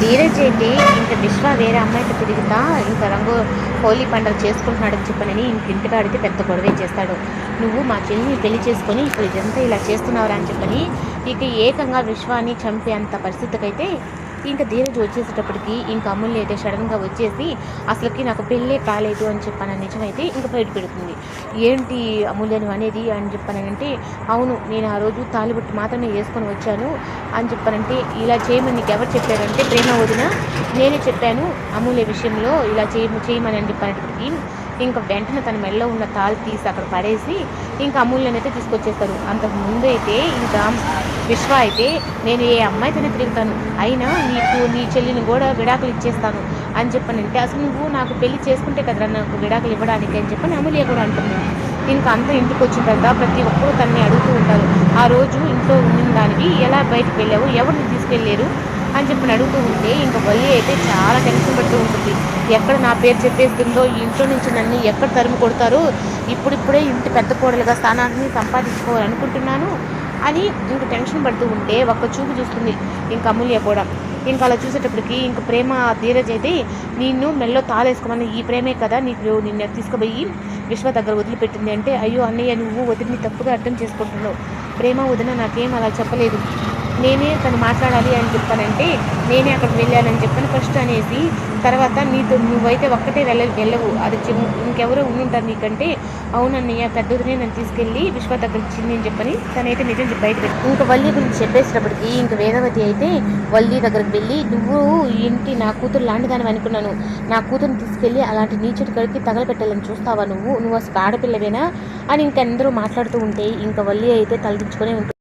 ధీరజ్ అయితే ఇంక విశ్వ వేరే అమ్మాయితో తిరుగుతా ఇంకా హోలీ పండుగ చేసుకుంటున్నాడని చెప్పనని ఇంటికాడితే పెద్ద గొడవే చేస్తాడు. నువ్వు మా చెల్లిని పెళ్లి చేసుకొని ఇప్పుడు ఇదంతా ఇలా చేస్తున్నావురా అని చెప్పని ఇక ఏకంగా విశ్వాన్ని చంపేంత పరిస్థితికైతే ఇంకా ధీరజ్ వచ్చేసేటప్పటికి ఇంకా అమూల్య అయితే సడన్గా వచ్చేసి అసలుకి నాకు పెళ్ళే కాలేదు అని చెప్పాను నిజమైతే ఇంకా బయట పెడుతుంది. ఏంటి అమూల్య నువ్వు అనేది అని చెప్పానంటే, అవును నేను ఆ రోజు తాలిబొట్టు మాత్రమే వేసుకొని వచ్చాను అని చెప్పానంటే, ఇలా చేయమని నీకు ఎవరు చెప్పారంటే ప్రేమ వదిన నేనే చెప్పాను అమూల్య విషయంలో ఇలా చేయమని అని చెప్పేటప్పటికి ఇంకా వెంటనే తన మెడలో ఉన్న తాళ్ళు తీసి అక్కడ పడేసి ఇంకా అమూల్యని అయితే తీసుకొచ్చేస్తారు. అంతకు ముందు అయితే ఇంకా విశ్వ అయితే నేను ఏ అమ్మాయితోనే తిరుగుతాను, అయినా నీ చెల్లిని కూడా విడాకులు ఇచ్చేస్తాను అని చెప్పనంటే, అసలు నువ్వు నాకు పెళ్లి చేసుకుంటే కదరా నాకు విడాకులు ఇవ్వడానికి అని చెప్పని అమూల్య కూడా అంటుంది. ఇంకా అంతా ఇంటికి వచ్చిన తర్వాత ప్రతి ఒక్కరూ తనని అడుగుతూ ఉంటారు, ఆ రోజు ఇంట్లో ఉన్న దానివి ఎలా బయటకు వెళ్ళావు, ఎవరిని తీసుకెళ్ళారు అని చెప్పని అడుగుతూ ఉంటే ఇంకా వల్లి అయితే చాలా టెన్షన్ పడుతూ ఉంటుంది. ఎక్కడ నా పేరు చెప్పేస్తుందో ఇంట్లో నుంచి నన్ను ఎక్కడ తరుము కొడతారో, ఇప్పుడిప్పుడే ఇంటి పెద్ద కోడలుగా స్థానాన్ని సంపాదించుకోవాలనుకుంటున్నాను అని ఇంక టెన్షన్ పడుతూ ఉంటే ఒక్క చూపు చూస్తుంది ఇంక అమూల్య కూడా. ఇంకా అలా చూసేటప్పటికి ఇంక ప్రేమ ధీరజ్ అయితే నిన్ను మెల్లో తాళేసుకోమని ఈ ప్రేమే కదా నిన్ను తీసుకుపోయి విశ్వ దగ్గర వదిలిపెట్టింది అంటే, అయ్యో అన్నయ్య నువ్వు వదిలిని తప్పుగా అర్థం చేసుకుంటున్నావు, ప్రేమ వదిన నాకేం అలా చెప్పలేదు, నేనే తను మాట్లాడాలి అని చెప్పానంటే నేనే అక్కడికి వెళ్ళాలని చెప్పాను ఫస్ట్ అనేసి, తర్వాత నువ్వైతే ఒక్కటే వెళ్ళవు అది ఇంకెవరో ఉండుంటారు నీకంటే, అవునన్నయ్య పెద్దదినే నన్ను తీసుకెళ్ళి విశ్వ దగ్గర ఇచ్చింది అని చెప్పని తనైతే నిజం బయట ఇంకా వల్లి గురించి చెప్పేసేటప్పటికి ఇంక వేదవతి అయితే వల్లి దగ్గరికి వెళ్ళి, నువ్వు ఇంటి నా కూతురు లాంటిదాని అనుకున్నాను, నా కూతురుని తీసుకెళ్ళి అలాంటి నీచుడి కడికి తగలపెట్టాలని చూస్తావా, నువ్వు అసలు ఆడపిల్లవేనా అని ఇంకెందరూ మాట్లాడుతూ ఉంటే ఇంకా వల్లి అయితే తలదించుకొని ఉంటుంది.